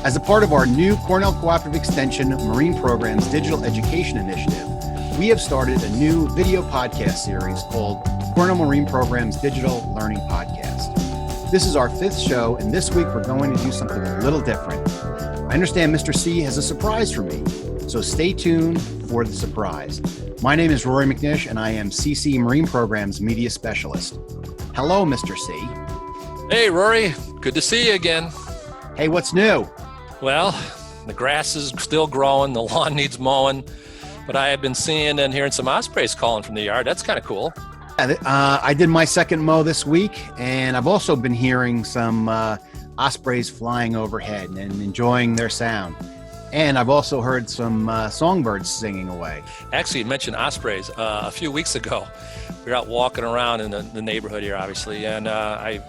As a part of our new Cornell Cooperative Extension Marine Program's digital education initiative, we have started a new video podcast series called Cornell Marine Program's Digital Learning Podcast. This is our 5th show, and this week we're going to do something a little different. I understand Mr. C has a surprise for me, so stay tuned for the surprise. My name is Rory MacNish, and I am CC Marine Program's Media Specialist. Hello, Mr. C. Hey, Rory. Good to see you again. Hey, what's new? Well, the grass is still growing. The lawn needs mowing. But I have been seeing and hearing some ospreys calling from the yard. That's kind of cool. I did my second mow this week, and I've also been hearing some ospreys flying overhead and enjoying their sound. And I've also heard some songbirds singing away. Actually, you mentioned ospreys. A few weeks ago, we were out walking around in the neighborhood here, obviously, and I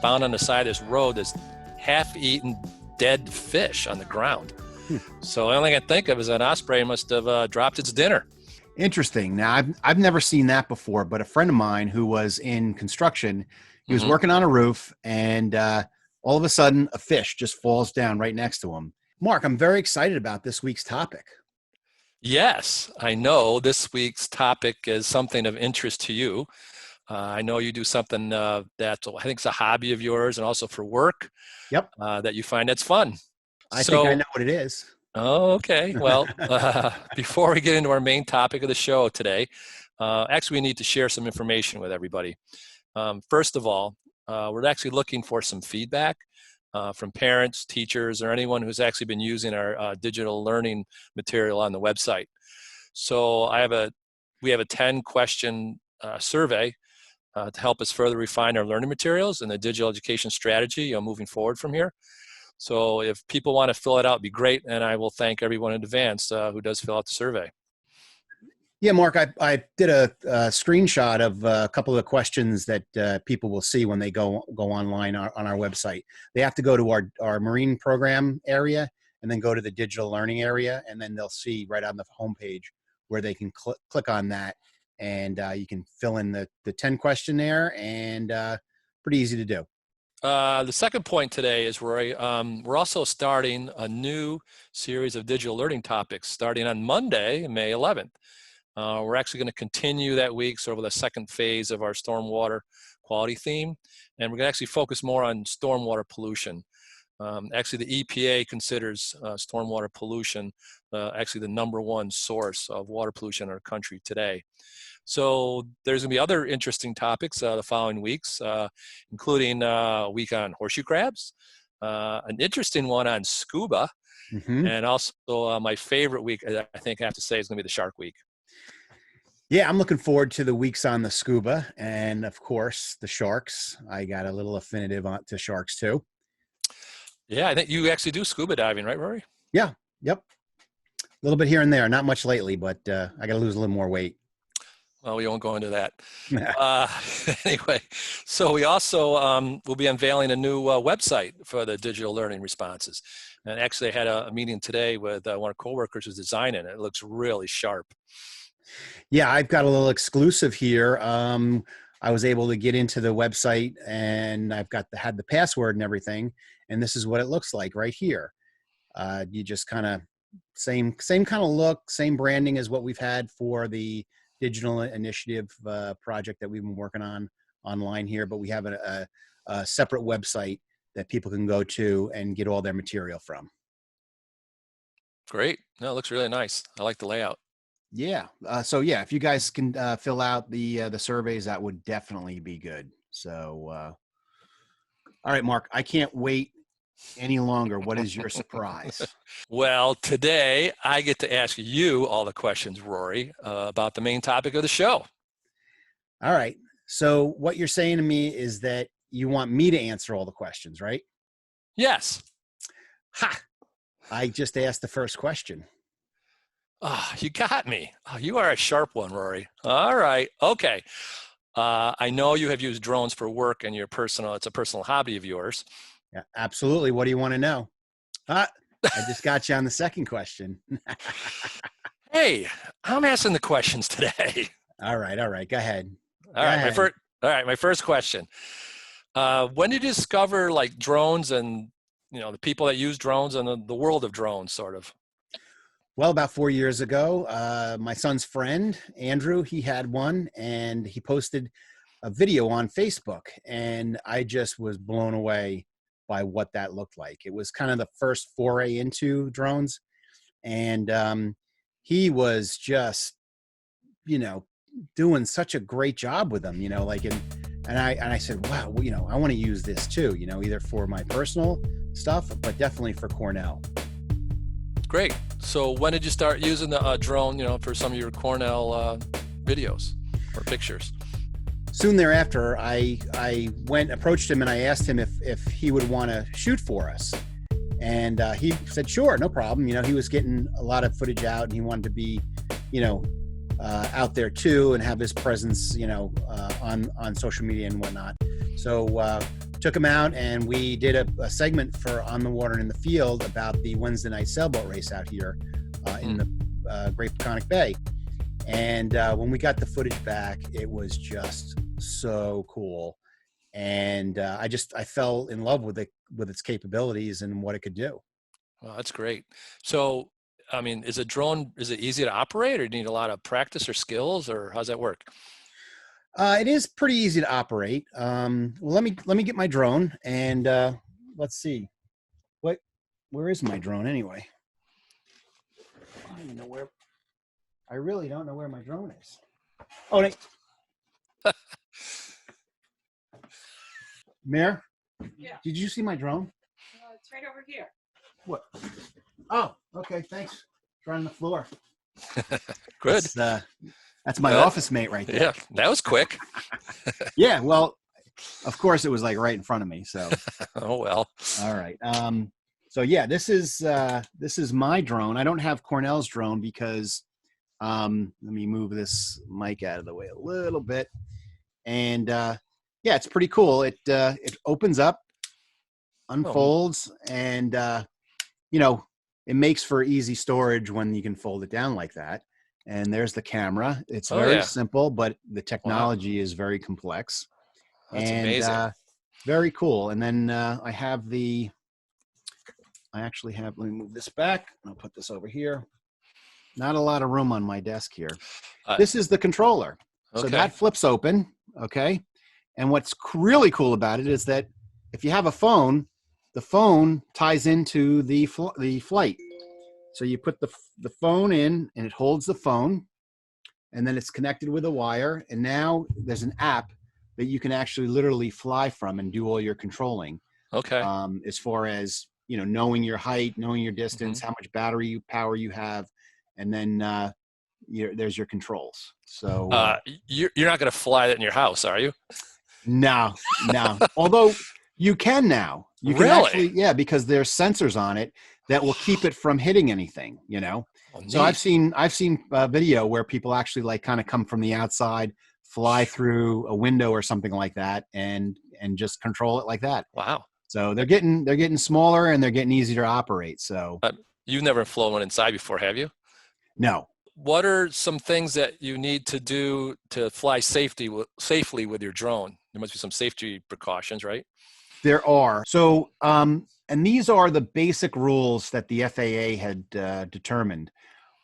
found on the side of this road this half-eaten dead fish on the ground. So the only thing I can think of is an osprey must have dropped its dinner. Interesting. Now, I've never seen that before, but a friend of mine who was in construction, he was working on a roof, and all of a sudden, a fish just falls down right next to him. Mark, I'm very excited about this week's topic. Yes, I know this week's topic is something of interest to you. I know you do something that I think is a hobby of yours and also for work. Yep. That you find that's fun. I think I know what it is. Oh, okay. Well, before we get into our main topic of the show today, actually we need to share some information with everybody. First of all, we're actually looking for some feedback from parents, teachers, or anyone who's actually been using our digital learning material on the website. So we have a 10-question survey to help us further refine our learning materials and the digital education strategy moving forward from here. So if people want to fill it out, it'd be great, and I will thank everyone in advance who does fill out the survey. Yeah, Mark, I did a screenshot of a couple of the questions that people will see when they go online on our website. They have to go to our marine program area and then go to the digital learning area, and then they'll see right on the homepage where they can click on that, and you can fill in the 10 questionnaire, and pretty easy to do. The second point today is, Rory, we're also starting a new series of digital learning topics starting on Monday, May 11th. We're actually going to continue that week, sort of the second phase of our stormwater quality theme, and we're going to actually focus more on stormwater pollution. Actually, the EPA considers stormwater pollution actually the #1 source of water pollution in our country today. So there's going to be other interesting topics the following weeks, including a week on horseshoe crabs, an interesting one on scuba, and also my favorite week, I think I have to say, is going to be the shark week. Yeah, I'm looking forward to the weeks on the scuba and, of course, the sharks. I got a little affinity to sharks, too. Yeah, I think you actually do scuba diving, right, Rory? Yeah, yep. A little bit here and there. Not much lately, but I got to lose a little more weight. Well, we won't go into that. Anyway, so we also will be unveiling a new website for the digital learning responses. And actually, I had a meeting today with one of our coworkers who's designing it. It looks really sharp. Yeah, I've got a little exclusive here. I was able to get into the website, and I've had the password and everything. And this is what it looks like right here. You just kind of same kind of look, same branding as what we've had for the digital initiative project that we've been working on online here, but we have a separate website that people can go to and get all their material from. Great. No, it looks really nice. I like the layout. Yeah. So yeah, if you guys can fill out the surveys, that would definitely be good. So, all right, Mark, I can't wait any longer. What is your surprise? Well, today I get to ask you all the questions, Rory, about the main topic of the show. All right. So what you're saying to me is that you want me to answer all the questions, right? Yes. Ha! I just asked the first question. Oh, you got me. Oh, you are a sharp one, Rory. All right. Okay. I know you have used drones for work and it's a personal hobby of yours. Yeah, absolutely. What do you want to know? I just got you on the second question. Hey, I'm asking the questions today. All right. Go ahead. All right. My first question. When did you discover like drones and the people that use drones and the world of drones, sort of? Well, about 4 years ago, my son's friend, Andrew, he had one, and he posted a video on Facebook, and I just was blown away by what that looked like. It was kind of the first foray into drones, and he was just, doing such a great job with them, and I said, wow, I want to use this too, either for my personal stuff, but definitely for Cornell. Great. So when did you start using the drone, for some of your Cornell videos or pictures? Soon thereafter, I approached him, and I asked him if he would want to shoot for us. And he said, sure, no problem. He was getting a lot of footage out, and he wanted to be, out there too, and have his presence, on social media and whatnot. So took him out, and we did a segment for On the Water and in the Field about the Wednesday night sailboat race out here in the Great Peconic Bay. And when we got the footage back, it was just so cool. And I fell in love with its capabilities and what it could do. Well, that's great. So, is a drone, is it easy to operate, or do you need a lot of practice or skills, or how's that work? It is pretty easy to operate. Well, let me get my drone, and let's see. Where is my drone anyway? I don't even know where. I really don't know where my drone is. Oh, Nate. Mayor? Yeah. Did you see my drone? It's right over here. What? Oh, okay. Thanks. It's right on the floor. Good. That's my office mate right there. Yeah, that was quick. Yeah, well, of course it was like right in front of me. So. Oh well. All right. So yeah, this is my drone. I don't have Cornell's drone because let me move this mic out of the way a little bit. And yeah, it's pretty cool. It opens up, unfolds, and it makes for easy storage when you can fold it down like that. And there's the camera. It's very simple, but the technology is very complex. That's amazing. Very cool. And then I actually have, let me move this back. I'll put this over here. Not a lot of room on my desk here. This is the controller. Okay. So that flips open, okay? And what's really cool about it is that if you have a phone, the phone ties into the flight. So you put the phone in, and it holds the phone, and then it's connected with a wire. And now there's an app that you can actually literally fly from and do all your controlling. Okay. As far as, knowing your height, knowing your distance, how much battery power you have, and then there's your controls. So you're not going to fly that in your house, are you? No. Although you can now. You can actually, yeah, because there's sensors on it that will keep it from hitting anything, Oh, So I've seen a video where people actually kind of come from the outside, fly through a window or something like that, and just control it like that. Wow. So they're getting smaller, and they're getting easier to operate. So You've never flown one inside before, have you? No. What are some things that you need to do to fly safely with your drone? There must be some safety precautions, right? There are. So, and these are the basic rules that the FAA had determined.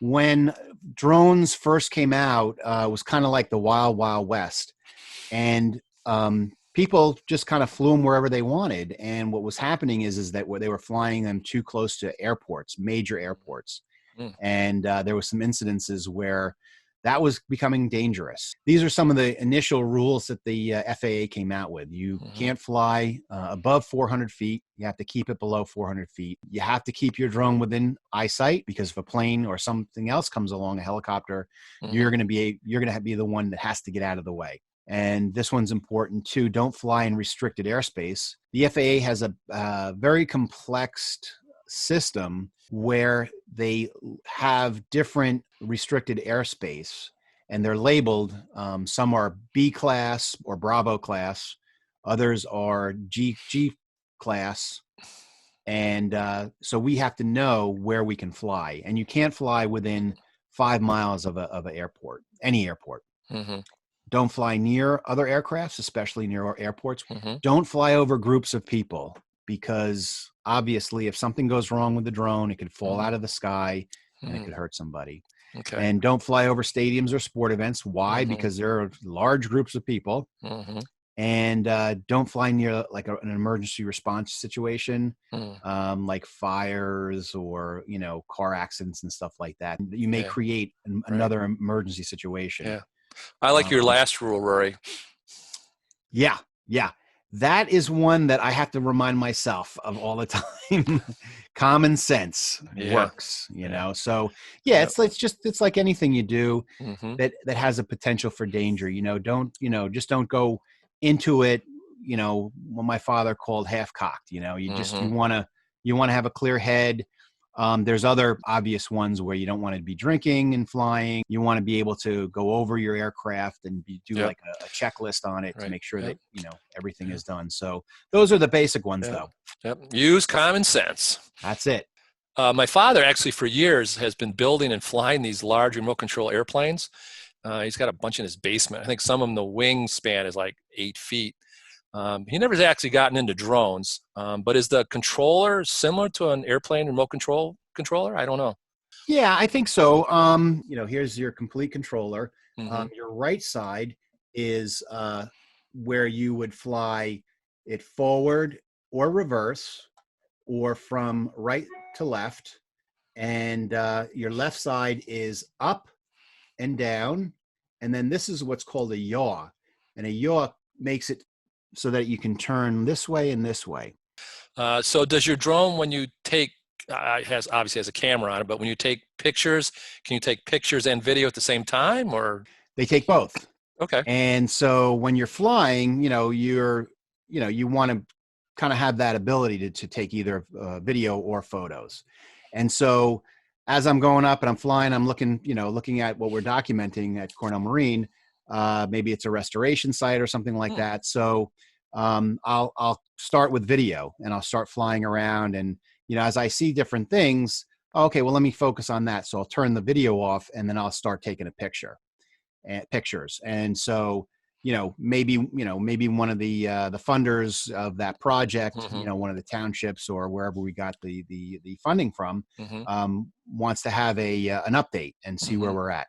When drones first came out, it was kind of like the wild, wild west. And people just kind of flew them wherever they wanted. And what was happening is that they were flying them too close to airports, major airports. And there was some incidences where that was becoming dangerous. These are some of the initial rules that the FAA came out with. You can't fly above 400 feet. You have to keep it below 400 feet. You have to keep your drone within eyesight, because if a plane or something else comes along, a helicopter, you're going to be the one that has to get out of the way. And this one's important too. Don't fly in restricted airspace. The FAA has a very complex system where they have different restricted airspace, and they're labeled. Some are B class or Bravo class. Others are G class. And so we have to know where we can fly. And you can't fly within 5 miles of an airport, any airport. Don't fly near other aircrafts, especially near airports. Don't fly over groups of people. because obviously if something goes wrong with the drone, it could fall out of the sky and it Mm. could hurt somebody. Okay. And don't fly over stadiums or sport events. Why? Because there are large groups of people. And don't fly near like an emergency response situation, like fires or, you know, car accidents and stuff like that. You may Yeah. create another emergency situation. Yeah. I like your last rule, Rory. Yeah. Yeah. That is one that I have to remind myself of all the time. Common sense works, you know? So yeah, it's like anything you do that has a potential for danger, you know, just don't go into it, you know, what my father called half cocked, you know, you want to have a clear head. There's other obvious ones where you don't want to be drinking and flying. You want to be able to go over your aircraft and do like a checklist on it to make sure that, you know, everything is done. So those are the basic ones though. Use common sense. That's it. My father actually for years has been building and flying these large remote control airplanes. He's got a bunch in his basement. I think some of them, the wingspan is like 8 feet. He never actually gotten into drones, but is the controller similar to an airplane remote controller? I don't know. Yeah, I think so. You know, here's your complete controller. Your right side is where you would fly it forward or reverse or from right to left. And your left side is up and down. And then this is what's called a yaw. And a yaw makes it so that you can turn this way and this way. So does your drone, when you take, obviously has a camera on it, but when you take pictures, can you take pictures and video at the same time, or? They take both. Okay. And so when you're flying, you know, you want to kind of have that ability to take either video or photos. And so as I'm going up and I'm flying, I'm looking at what we're documenting at Cornell Marine. Maybe it's a restoration site or something like that. So I'll start with video and I'll start flying around, and you know, as I see different things, okay, well, let me focus on that. So I'll turn the video off and then I'll start taking pictures. And so, maybe one of the funders of that project, one of the townships or wherever we got the funding from, wants to have an update and see where we're at.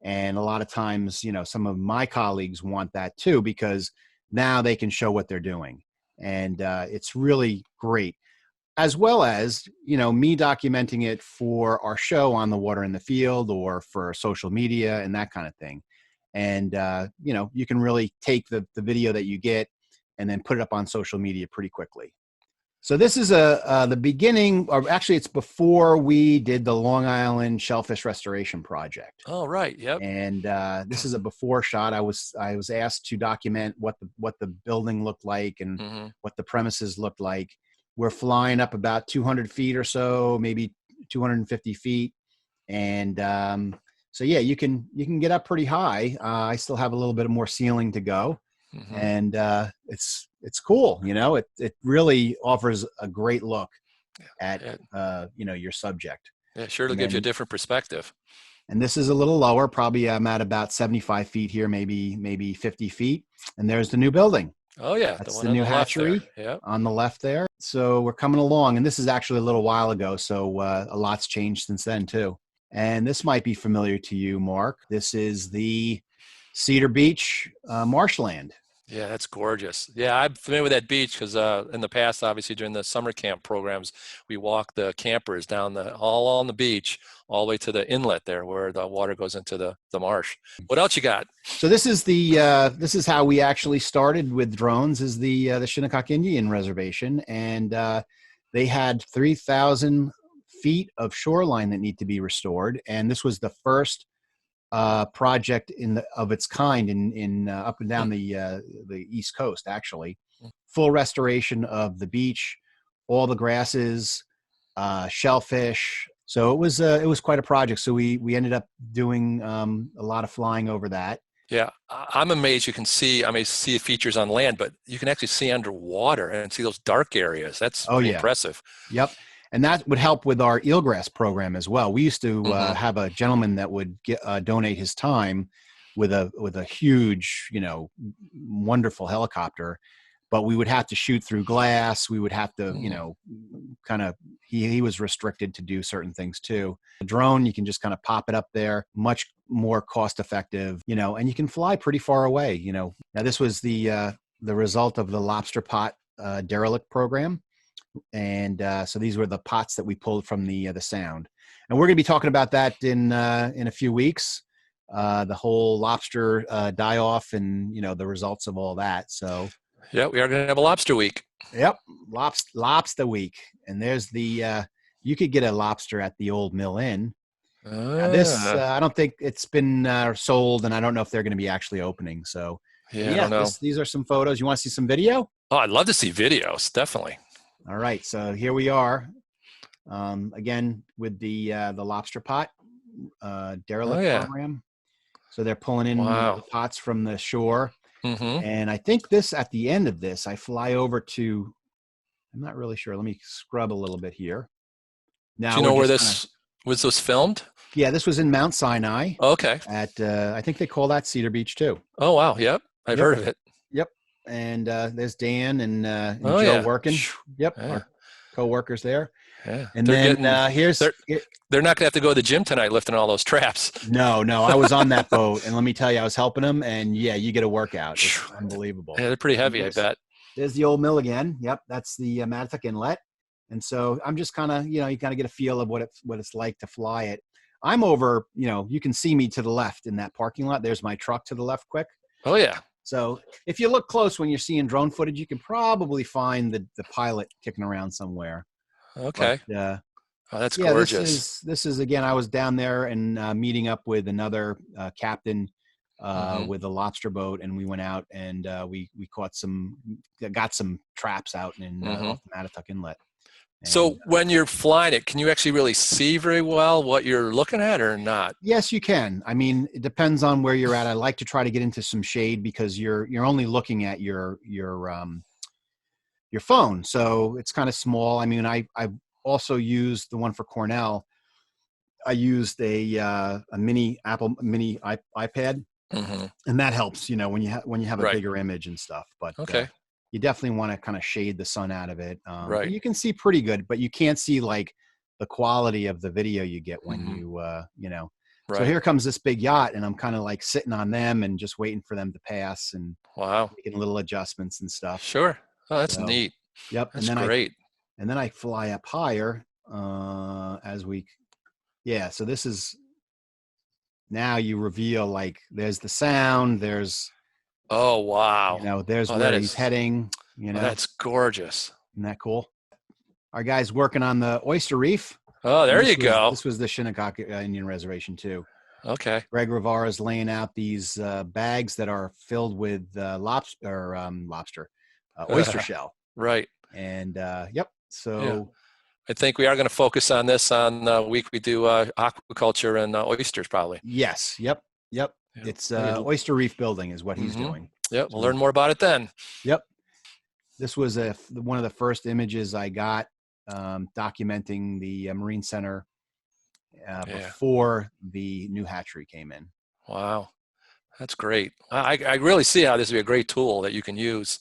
And a lot of times, some of my colleagues want that too, because now they can show what they're doing. And it's really great, as well as, me documenting it for our show on the water in the field or for social media and that kind of thing. And, you can really take the video that you get and then put it up on social media pretty quickly. So this is the beginning, or actually it's before we did the Long Island Shellfish Restoration Project. Oh, right. Yep. And this is a before shot. I was asked to document what the building looked like and what the premises looked like. We're flying up about 200 feet or so, maybe 250 feet. And so yeah, you can get up pretty high. I still have a little bit more ceiling to go. And it's cool. It really offers a great look at your subject. Yeah, sure. It'll give you a different perspective. And this is a little lower. Probably I'm at about 75 feet here, maybe 50 feet. And there's the new building. Oh yeah, that's the new hatchery on the left there. So we're coming along, and this is actually a little while ago. So a lot's changed since then too. And this might be familiar to you, Mark. This is the Cedar Beach marshland. Yeah, that's gorgeous. Yeah, I'm familiar with that beach because in the past, obviously during the summer camp programs, we walk the campers down all on the beach, all the way to the inlet there where the water goes into the marsh. What else you got? So this is how we actually started with drones, is the Shinnecock Indian Reservation, and they had 3,000 feet of shoreline that need to be restored, and this was the first project of its kind in up and down the East Coast. Actually, full restoration of the beach, all the grasses, shellfish. So it was quite a project. So we ended up doing a lot of flying over that. Yeah, I'm amazed. You can see, I may see features on land, but you can actually see underwater and see those dark areas. That's pretty impressive. Yep. And that would help with our eelgrass program as well. We used to have a gentleman that would donate his time with a huge, wonderful helicopter. but we would have to shoot through glass. We would have to, you Mm. know, kind of, he was restricted to do certain things too. The drone, you can just kind of pop it up there, much more cost effective, you know, and you can fly pretty far away, you know. Now this was the result of the lobster pot derelict program. And so these were the pots that we pulled from the sound. And we're going to be talking about that in a few weeks. The whole lobster die off and, you know, the results of all that. So Yeah, we are going to have a lobster week. yep, lobster week. And there's the you could get a lobster at the old Mill Inn. Now this I don't think it's been sold, and I don't know if they're going to be actually opening. So Yeah, I don't know. these are some photos. You want to see some video? Oh, I'd love to see videos, definitely. All right, so here we are again with the lobster pot derelict program. So they're pulling in the pots from the shore. Mm-hmm. And I think at the end of this, I fly over to, I'm not really sure. Let me scrub a little bit here. Now, do you know where this was filmed? Yeah, this was in Mount Sinai. Okay. At, I think they call that Cedar Beach too. Oh, wow. Yep. I've heard of it. Yep. And there's Dan and Joe working. Yep. Yeah. Our co-workers there. Yeah. And then they're not gonna have to go to the gym tonight lifting all those traps. No, I was on that boat, and let me tell you, I was helping them, and yeah, you get a workout. It's unbelievable. Yeah, they're pretty heavy, I bet. There's the old mill again. Yep, that's the Matatuck Inlet. And so I'm just kind of, you know, you kind of get a feel of what it's like to fly it. I'm over, you know, you can see me to the left in that parking lot. There's my truck to the left quick. Oh, yeah. So if you look close when you're seeing drone footage, you can probably find the pilot kicking around somewhere. Okay. But, oh, that's gorgeous. This is again, I was down there and meeting up with another captain with a lobster boat, and we went out and we got some traps out in off the Matatuck Inlet. And, so when you're flying it, can you actually really see very well what you're looking at or not? Yes, you can. I mean, it depends on where you're at. I like to try to get into some shade because you're only looking at your phone, so it's kind of small. I mean, I also used the one for Cornell. I used a mini iPad, and that helps, you know, when you have a bigger image and stuff. But you definitely want to kind of shade the sun out of it. You can see pretty good, but you can't see like the quality of the video you get when you know. Right. So here comes this big yacht, and I'm kind of like sitting on them and just waiting for them to pass and making little adjustments and stuff. Sure. Oh, that's neat. Yep. That's great. And then I fly up higher so this is, now you reveal, like, there's the sound, there's, oh, wow. You know, there's where he's heading, you know. That's gorgeous. Isn't that cool? Our guy's working on the oyster reef. Oh, there you go. This was the Shinnecock Indian Reservation too. Okay. Greg Rivara's laying out these bags that are filled with oyster shell. Right. And so I think we are going to focus on this on the week we do aquaculture and oysters probably. Yes. Yep. It's oyster reef building is what he's doing. Yep. We'll learn more about it then. Yep. This was one of the first images I got documenting the Marine Center before the new hatchery came in. Wow. That's great. I really see how this would be a great tool that you can use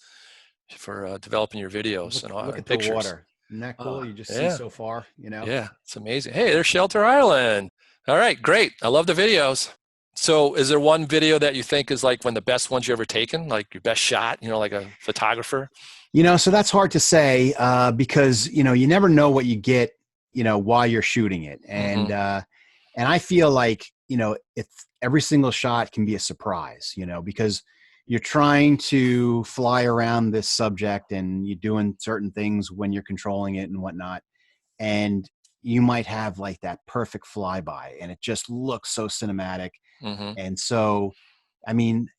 for developing your videos look and at pictures. The water. Isn't that cool? You just see so far, you know? Yeah, it's amazing. Hey, there's Shelter Island. All right, great. I love the videos. So is there one video that you think is like one of the best ones you ever taken, like your best shot, you know, like a photographer? You know, so that's hard to say because, you know, you never know what you get, you know, while you're shooting it. And I feel like, you know, every single shot can be a surprise, you know, because you're trying to fly around this subject and you're doing certain things when you're controlling it and whatnot. And you might have like that perfect flyby and it just looks so cinematic. And so, I mean,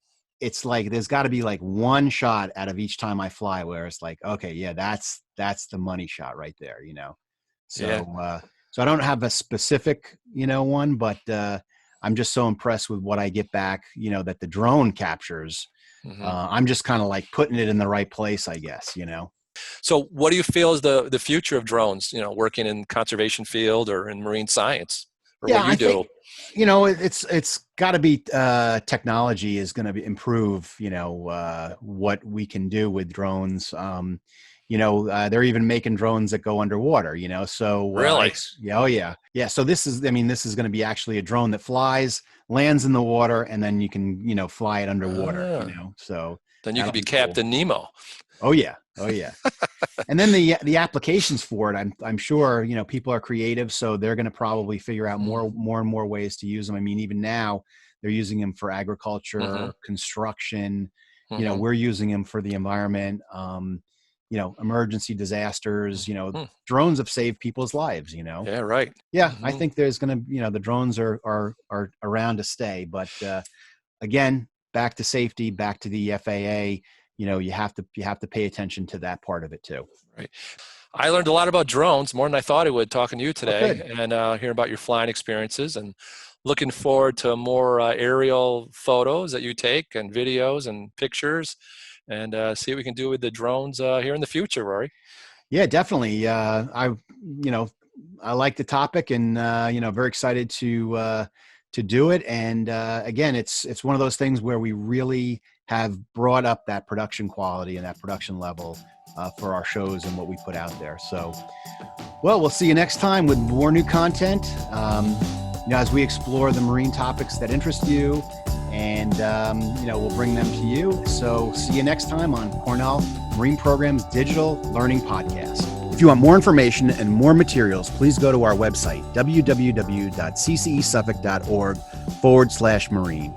it's like, there's gotta be like one shot out of each time I fly where it's like, okay, yeah, that's the money shot right there, you know? So, so I don't have a specific, you know, one, but I'm just so impressed with what I get back, you know, that the drone captures. I'm just kind of like putting it in the right place, I guess, you know. So what do you feel is the future of drones, you know, working in conservation field or in marine science? or Yeah, what you I do? think, it's got to be technology is going to improve, what we can do with drones. They're even making drones that go underwater, so Really? yeah, oh yeah. Yeah. So this is going to be actually a drone that flies, lands in the water, and then you can, fly it underwater, Ah, so then you that'll could be be cool. Captain Nemo. Oh yeah. Oh yeah. And then the applications for it, I'm sure, people are creative, so they're going to probably figure out Mm. more and more ways to use them. I mean, even now they're using them for Mm-hmm. agriculture, construction. Mm-hmm. We're using them for the environment. Emergency disasters. Hmm. Drones have saved people's lives. Yeah, right. Yeah, I Hmm. think there's going to, the drones are around to stay, but again, back to safety, back to the FAA. You have to pay attention to that part of it too. Right. I learned a lot about drones, more than I thought I would, talking to you Oh, today, good. and hearing about your flying experiences, and looking forward to more aerial photos that you take, and videos and pictures, and see what we can do with the drones here in the future, Rory. Yeah, definitely. You know, I like the topic, and very excited to do it. And again, it's one of those things where we really have brought up that production quality and that production level for our shows and what we put out there. So, well, we'll see you next time with more new content. As we explore the marine topics that interest you, and we'll bring them to you. So, see you next time on Cornell Marine Program's Digital Learning Podcast. If you want more information and more materials, please go to our website, www.ccesuffolk.org/marine.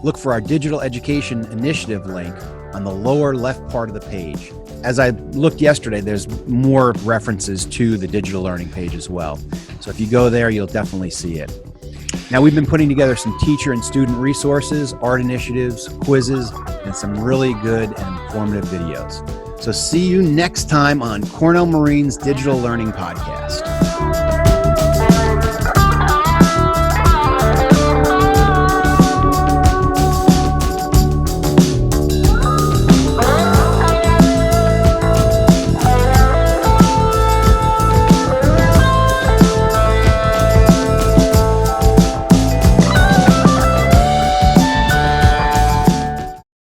Look for our Digital Education Initiative link on the lower left part of the page. As I looked yesterday, there's more references to the digital learning page as well. So if you go there, you'll definitely see it. Now, we've been putting together some teacher and student resources, art initiatives, quizzes, and some really good and informative videos. So see you next time on Cornell Marine's Digital Learning Podcast.